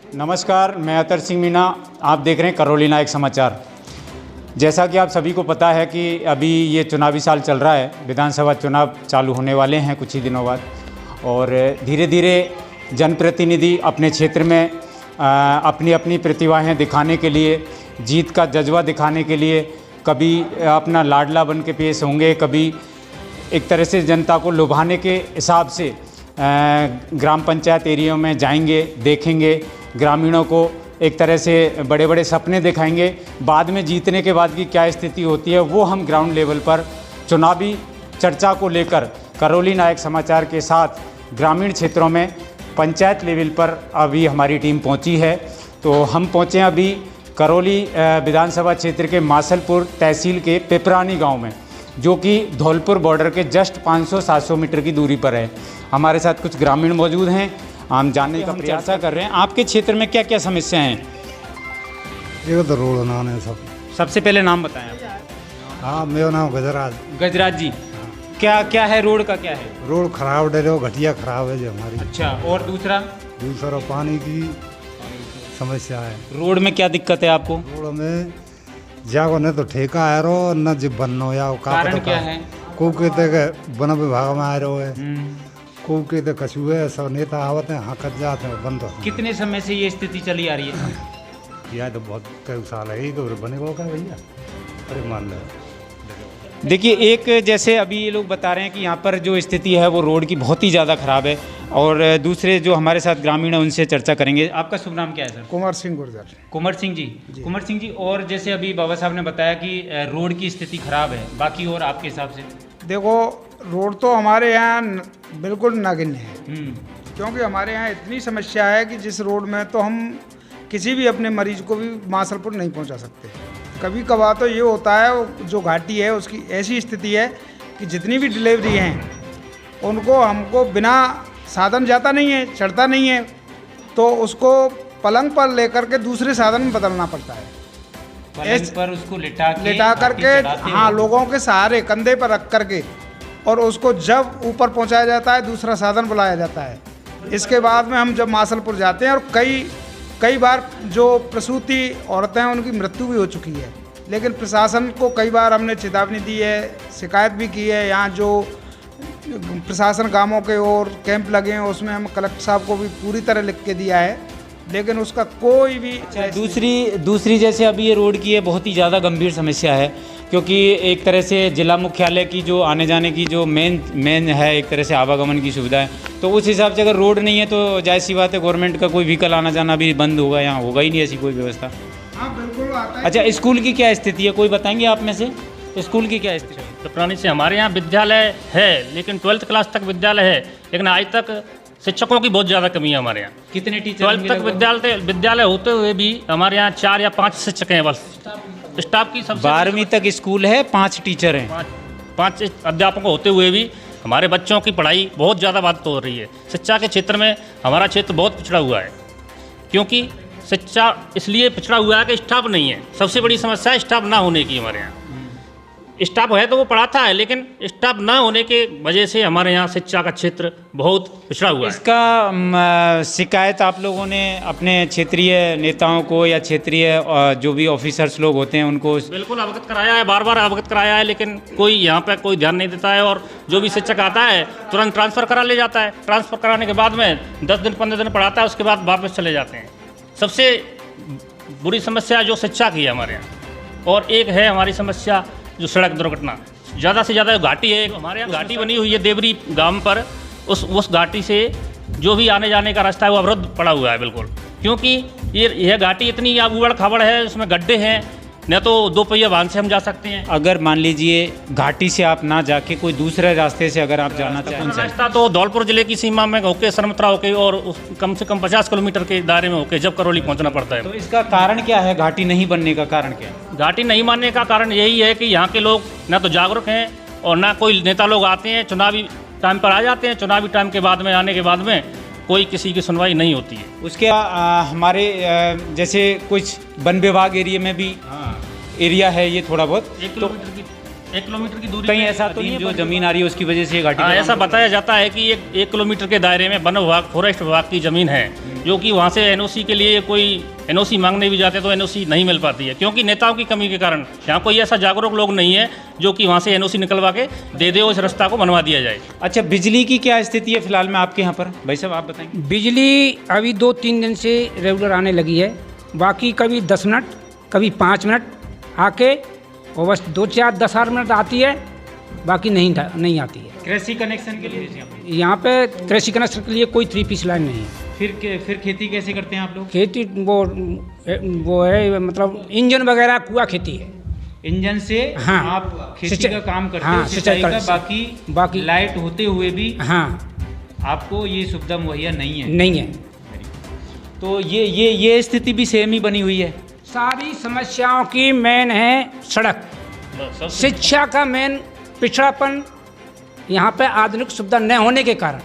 नमस्कार, मैं अतर सिंह मीना। आप देख रहे हैं करौली नायक समाचार। जैसा कि आप सभी को पता है कि अभी ये चुनावी साल चल रहा है, विधानसभा चुनाव चालू होने वाले हैं कुछ ही दिनों बाद, और धीरे धीरे जनप्रतिनिधि अपने क्षेत्र में अपनी अपनी प्रतिभाएं दिखाने के लिए, जीत का जज्बा दिखाने के लिए कभी अपना लाडला बन के पेश होंगे, कभी एक तरह से जनता को लुभाने के हिसाब से ग्राम पंचायत एरिया में जाएंगे, देखेंगे, ग्रामीणों को एक तरह से बड़े बड़े सपने दिखाएंगे। बाद में जीतने के बाद की क्या स्थिति होती है वो हम ग्राउंड लेवल पर चुनावी चर्चा को लेकर करौली नायक समाचार के साथ ग्रामीण क्षेत्रों में पंचायत लेवल पर अभी हमारी टीम पहुंची है। तो हम पहुंचे अभी करौली विधानसभा क्षेत्र के मासलपुर तहसील के पिपरानी गांव में, जो कि धौलपुर बॉर्डर के जस्ट 500-700 मीटर की दूरी पर है। हमारे साथ कुछ ग्रामीण मौजूद हैं, हम जानने का प्रयास कर रहे हैं आपके क्षेत्र में क्या क्या समस्याएं हैं। ये तो रोड नाम है सब। सबसे पहले नाम बताएं आप। हाँ, मेरा नाम गजराज। गजराज जी, क्या क्या है, रोड का क्या है? रोड खराब है, जो घटिया खराब है जो हमारी। अच्छा, और दूसरा पानी की समस्या है। रोड में क्या दिक्कत है आपको? रोड में जागो न तो ठेका आ रहा न जो बनो या कारण क्या है? को कहते वन विभाग में आ रहे है, को कहते कछुए सब नेता आवते हैं, हाँ कट जाते हैं, बंद हो। कितने समय से ये स्थिति चली आ रही है? यह तो बहुत कई साल है, तो बने का भैया। अरे मान लो, देखिए, एक जैसे अभी ये लोग बता रहे हैं कि यहाँ पर जो स्थिति है वो रोड की बहुत ही ज़्यादा ख़राब है, और दूसरे जो हमारे साथ ग्रामीण हैं उनसे चर्चा करेंगे। आपका शुभ नाम क्या है सर? कुंवर सिंह गुर्जर। कुंवर सिंह जी। कुंवर सिंह जी, और जैसे अभी बाबा साहब ने बताया कि रोड की स्थिति ख़राब है, बाकी और आपके हिसाब से? देखो, रोड तो हमारे यहाँ बिल्कुल नगण्य है, क्योंकि हमारे यहाँ इतनी समस्या है कि जिस रोड में तो हम किसी भी अपने मरीज को भी मासलपुर नहीं पहुँचा सकते। कभी कभार तो ये होता है, जो घाटी है उसकी ऐसी स्थिति है कि जितनी भी डिलीवरी हैं उनको हमको बिना साधन जाता नहीं है, चढ़ता नहीं है, तो उसको पलंग पर लेकर के दूसरे साधन में बदलना पड़ता है। पलंग पर उसको लिटा करके, हाँ, लोगों के सहारे कंधे पर रख करके, और उसको जब ऊपर पहुंचाया जाता है दूसरा साधन बुलाया जाता है। इसके बाद में हम जब मासलपुर जाते हैं, और कई बार जो प्रसूति औरतें हैं उनकी मृत्यु भी हो चुकी है, लेकिन प्रशासन को कई बार हमने चेतावनी दी है, शिकायत भी की है। यहाँ जो प्रशासन गांवों के और कैंप लगे हैं उसमें हम कलेक्टर साहब को भी पूरी तरह लिख के दिया है, लेकिन उसका कोई भी। दूसरी जैसे अभी ये रोड की है बहुत ही ज़्यादा गंभीर समस्या है, क्योंकि एक तरह से जिला मुख्यालय की जो आने जाने की जो मेन है एक तरह से आवागमन की सुविधा है, तो उस हिसाब से अगर रोड नहीं है तो जाहिर सी बात है गवर्नमेंट का कोई व्हीकल आना जाना भी बंद होगा, यहाँ होगा ही नहीं ऐसी कोई व्यवस्था। हाँ, बिल्कुल आता है। अच्छा, स्कूल की क्या स्थिति है, कोई बताएंगे आप में से? स्कूल की क्या स्थिति है? तो पुरानी से हमारे यहाँ विद्यालय है, लेकिन 12th क्लास तक विद्यालय है, लेकिन आज तक शिक्षकों की बहुत ज़्यादा कमी है हमारे यहाँ। कितने टीचर? 12th तक विद्यालय होते हुए भी हमारे यहाँ 4 या 5 शिक्षक हैं बस। स्टाफ की सबसे 12वीं तक स्कूल है, 5 टीचर हैं। 5 अध्यापक होते हुए भी हमारे बच्चों की पढ़ाई बहुत ज़्यादा बाधित हो रही है। शिक्षा के क्षेत्र में हमारा क्षेत्र बहुत पिछड़ा हुआ है, क्योंकि शिक्षा इसलिए पिछड़ा हुआ है कि स्टाफ नहीं है। सबसे बड़ी समस्या है स्टाफ ना होने की हमारे यहाँ। स्टाफ है तो वो पढ़ाता है, लेकिन स्टाफ ना होने के वजह से हमारे यहाँ शिक्षा का क्षेत्र बहुत पिछड़ा हुआ है। इसका शिकायत आप लोगों ने अपने क्षेत्रीय नेताओं को या क्षेत्रीय जो भी ऑफिसर्स लोग होते हैं उनको? बिल्कुल अवगत कराया है, बार बार अवगत कराया है, लेकिन कोई यहाँ पे कोई ध्यान नहीं देता है, और जो भी शिक्षक आता है तुरंत ट्रांसफ़र करा ले जाता है। ट्रांसफ़र कराने के बाद में 10 दिन 15 दिन पढ़ाता है, उसके बाद वापस चले जाते हैं। सबसे बुरी समस्या जो शिक्षा की है हमारे यहाँ। और एक है हमारी समस्या जो सड़क दुर्घटना, ज़्यादा से ज़्यादा घाटी है। हमारे यहाँ घाटी बनी हुई है देवरी गांव पर, उस घाटी से जो भी आने जाने का रास्ता है वो अवरुद्ध पड़ा हुआ है बिल्कुल, क्योंकि यह घाटी इतनी उबड़ खाबड़ है, उसमें गड्ढे हैं, न तो 2 पहिया वाहन से हम जा सकते हैं। अगर मान लीजिए घाटी से आप ना जाके कोई दूसरे रास्ते से अगर आप जाना चाहें, रास्ता तो धौलपुर जिले की सीमा में होके सरमत्रा होके और कम से कम 50 किलोमीटर के दायरे में होके जब करौली पहुंचना पड़ता है। तो इसका कारण क्या है? घाटी नहीं बनने का कारण क्या है? घाटी नहीं मानने का कारण यही है कि यहाँ के लोग ना तो जागरूक हैं, और ना कोई नेता लोग आते हैं, चुनावी टाइम पर आ जाते हैं, चुनावी टाइम के बाद में आने के बाद में कोई किसी की सुनवाई नहीं होती है। उसके हमारे जैसे कुछ वन विभाग एरिया में भी एरिया है ये थोड़ा बहुत, 1 किलोमीटर की 1 किलोमीटर की दूरी कहीं पे ऐसा तो नहीं है जो जो ज़मीन आ रही है उसकी वजह से ये घाटी हाँ, का ऐसा नाम बताया जाता है कि 1 किलोमीटर के दायरे में वन विभाग फॉरेस्ट विभाग की ज़मीन है, जो कि वहाँ से एनओसी के लिए कोई एनओसी मांगने भी जाते तो एनओसी नहीं मिल पाती है, क्योंकि नेताओं की कमी के कारण यहाँ कोई ऐसा जागरूक लोग नहीं है जो कि वहाँ से एनओसी निकलवा के दे दे, उस रास्ता को बनवा दिया जाए। अच्छा, बिजली की क्या स्थिति है फिलहाल में आपके यहाँ पर? भाई साहब आप बताएंगे। बिजली अभी 2-3 दिन से रेगुलर आने लगी है, बाकी कभी 10 मिनट कभी 5 मिनट आके और बस 2-4-10 मिनट आती है, बाकी नहीं आती है। कृषि कनेक्शन के लिए यहाँ पे कृषि कनेक्शन के लिए कोई 3 पीस लाइन नहीं है। फिर खेती कैसे करते हैं आप लोग? खेती वो है मतलब इंजन वगैरह कुआ खेती है। इंजन से हाँ, आप खेती सिंचाई का काम करते हाँ, हो, सिंचाई का, बाकी बाकी लाइट होते हुए भी हाँ आपको ये सुविधा मुहैया नहीं है। नहीं है। तो ये स्थिति भी सेम ही बनी हुई है। सारी समस्याओं की मेन है सड़क, शिक्षा का मेन पिछड़ापन, यहाँ पे आधुनिक सुविधा न होने के कारण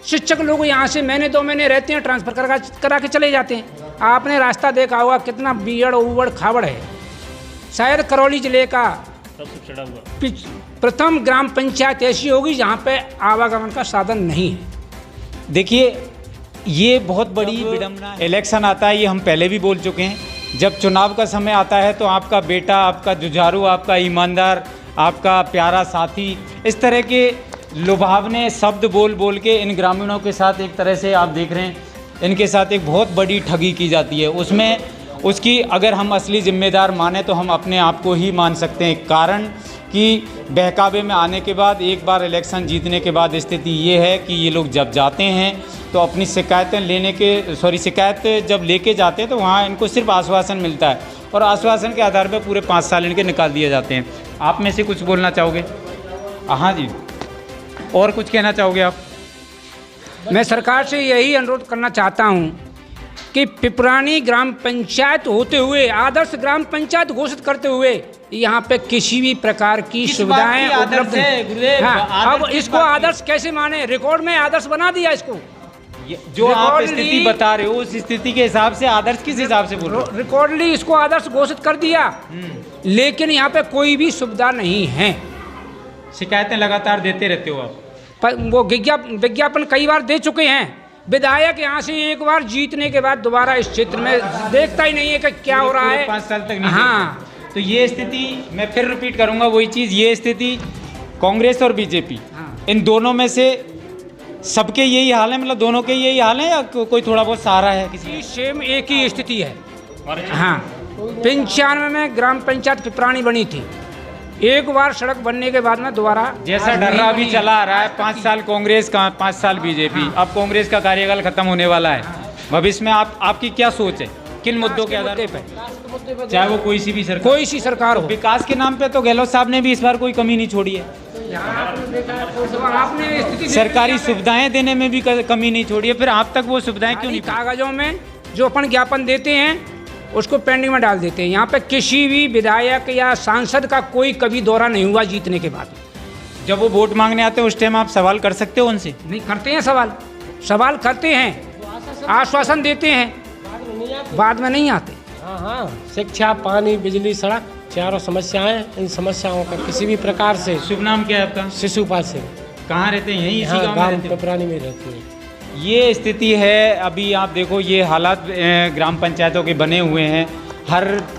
शिक्षक लोग यहाँ से महीने 2 महीने रहते हैं, ट्रांसफ़र करा के चले जाते हैं। आपने रास्ता देखा होगा कितना बीड़ उबड़ खाबड़ है। शायद करौली जिले का प्रथम ग्राम पंचायत ऐसी होगी जहाँ पे आवागमन का साधन नहीं है। देखिए, ये बहुत बड़ी विडंबना है। इलेक्शन आता है, ये हम पहले भी बोल चुके हैं। जब चुनाव का समय आता है तो आपका बेटा, आपका जुझारू, आपका ईमानदार, आपका प्यारा साथी, इस तरह के लुभावने शब्द बोल बोल के इन ग्रामीणों के साथ एक तरह से आप देख रहे हैं, इनके साथ एक बहुत बड़ी ठगी की जाती है। उसमें उसकी अगर हम असली जिम्मेदार माने तो हम अपने आप को ही मान सकते हैं। कारण कि बहकावे में आने के बाद, एक बार इलेक्शन जीतने के बाद स्थिति ये है कि ये लोग जब जाते हैं तो अपनी शिकायत जब लेके जाते हैं तो वहाँ इनको सिर्फ आश्वासन मिलता है, और आश्वासन के आधार पर पूरे 5 साल इनके निकाल दिए जाते हैं। आप में से कुछ बोलना चाहोगे? हाँ जी, और कुछ कहना चाहोगे आप? मैं सरकार से यही अनुरोध करना चाहता हूँ कि पिपरानी ग्राम पंचायत होते हुए, आदर्श ग्राम पंचायत घोषित करते हुए, यहाँ पे किसी भी प्रकार की सुविधाएं उपलब्ध हैं। हाँ, अब इसको आदर्श कैसे माने? रिकॉर्ड में आदर्श बना दिया इसको। जो आप स्थिति बता रहे हो उस स्थिति के हिसाब से आदर्श किस हिसाब से बोल रहे हो? रिकॉर्डली इसको आदर्श घोषित कर दिया, लेकिन यहाँ पे कोई भी सुविधा नहीं है। शिकायतें लगातार देते रहते हो आप? पर वो विज्ञापन कई बार दे चुके हैं। विधायक यहाँ से एक बार जीतने के बाद दोबारा इस क्षेत्र में देखता ही नहीं है कि क्या हो रहा है। 5 साल तक नहीं। हाँ, तो ये स्थिति मैं फिर रिपीट करूंगा वही चीज़, ये स्थिति कांग्रेस और बीजेपी, इन दोनों में से सबके यही हाल है? मतलब दोनों के यही हाल है या कोई थोड़ा बहुत सहारा है किसी? सेम एक ही स्थिति है। हाँ, 95 में ग्राम पंचायत पिपरानी बनी थी। एक बार सड़क बनने के बाद में दोबारा जैसा डर्रा अभी चला आ रहा है, 5 साल कांग्रेस का, 5 साल बीजेपी, अब कांग्रेस का कार्यकाल खत्म होने वाला है। भविष्य में आपकी क्या सोच है? किन मुद्दों के आधार पर, चाहे वो कोई सी भी सरकार हो? विकास के नाम पे तो गहलोत साहब ने भी इस बार कोई कमी नहीं छोड़ी है। आपने सरकारी सुविधाएं देने में भी कमी नहीं छोड़ी है, फिर आप तक वो सुविधाएं क्यों नहीं? कागजों में जो अपन ज्ञापन देते हैं उसको पेंडिंग में डाल देते हैं। यहाँ पे किसी भी विधायक या सांसद का कोई कभी दौरा नहीं हुआ जीतने के बाद। जब वो वोट मांगने आते हैं उस टाइम आप सवाल कर सकते हो उनसे? नहीं करते हैं सवाल करते हैं, आश्वासन देते हैं, बाद में नहीं आते। हाँ, शिक्षा, पानी, बिजली, सड़क, चारों समस्याएं। इन समस्याओं का किसी भी प्रकार से। शुभ नाम क्या है आपका? शिशुपाल सिंह। कहाँ रहते हैं? यहीं इसी गाँव में पिपरानी में रहती है। ये स्थिति है। अभी आप देखो ये हालात ग्राम पंचायतों के बने हुए हैं।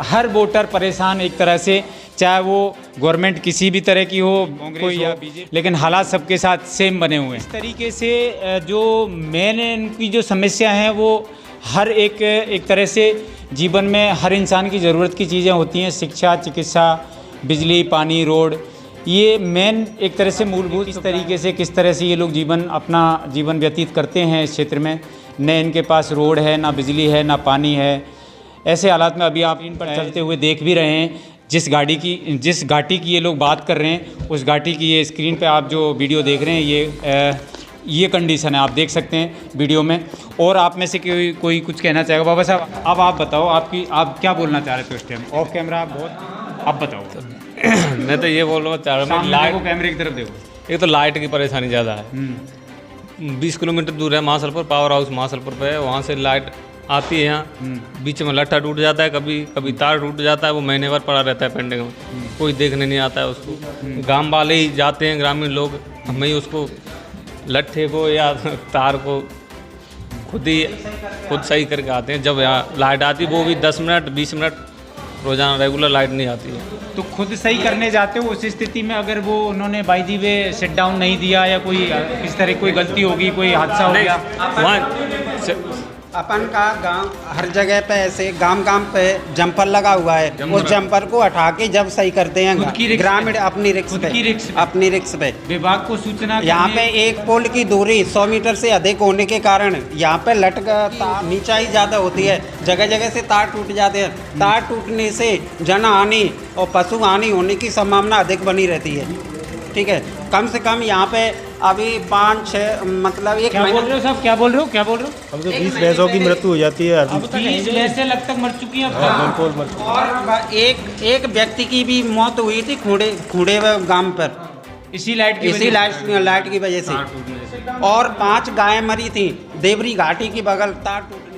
हर वोटर परेशान एक तरह से, चाहे वो गवर्नमेंट किसी भी तरह की हो, कोई या बीजेपी, लेकिन हालात सबके साथ सेम बने हुए हैं। इस तरीके से जो मेन इनकी जो समस्या हैं वो हर एक तरह से जीवन में हर इंसान की ज़रूरत की चीज़ें होती हैं। शिक्षा, चिकित्सा, बिजली, पानी, रोड, ये मेन एक तरह से मूलभूत किस तरह से ये लोग अपना जीवन व्यतीत करते हैं इस क्षेत्र में। न इनके पास रोड है, ना बिजली है, ना पानी है। ऐसे हालात में अभी आप इन पर चलते हुए देख भी रहे हैं। जिस घाटी की ये लोग बात कर रहे हैं, उस घाटी की ये स्क्रीन पे आप जो वीडियो देख रहे हैं, ये कंडीशन है, आप देख सकते हैं वीडियो में। और आप में से कोई कुछ कहना चाहेगा? बाबा साहब, अब आप बताओ, आप क्या बोलना चाह रहे थे उस टाइम? ऑफ कैमरा आप बताओ। मैं तो ये बोलना चाह रहा हूँ, लाइट को कैमरे की तरफ देखो। एक तो लाइट की परेशानी ज़्यादा है। 20 किलोमीटर दूर है मासलपुर, पावर हाउस मासलपुर पे है। वहाँ से लाइट आती है यहाँ, बीच में लट्ठा टूट जाता है, कभी कभी तार टूट जाता है, वो महीने भर पड़ा रहता है पेंडिंग में, कोई देखने नहीं आता है उसको। गांव वाले ही जाते हैं, ग्रामीण लोग, हम ही उसको लट्ठे को या तार को खुद सही करके आते हैं। जब यहाँ लाइट आती है वो भी 10 मिनट 20 मिनट रोजाना रेगुलर लाइट नहीं आती है। तो खुद सही करने जाते हो, उस स्थिति में अगर वो उन्होंने by the way set down नहीं दिया या कोई इस तरह कोई गलती होगी, कोई हादसा हो गया, वहाँ अपन का गांव हर जगह पे ऐसे गांव पे जंपर लगा हुआ है, उस जंपर को हटा के जब सही करते हैं ग्रामीण अपनी रिक्स पे विभाग को सूचना। यहाँ पे एक पोल की दूरी 100 मीटर से अधिक होने के कारण यहाँ पे नीचा ही ज़्यादा होती है, जगह जगह से तार टूट जाते हैं। तार टूटने से जन हानि और पशु हानि होने की संभावना अधिक बनी रहती है। ठीक है, कम से कम यहाँ पे अभी 5-6 मतलब एक क्या बोल रहे हो साहब, क्या बोल रहे हो? अब तो 20 भैंसों की मृत्यु हो जाती है। अब 20 भैंसें लग तक मर चुकी हैं। और एक व्यक्ति की भी मौत हुई थी खूड़े गांव पर, इसी लाइट की वजह से। और 5 गायें मरी थी देवरी घाटी की बगल तार टूट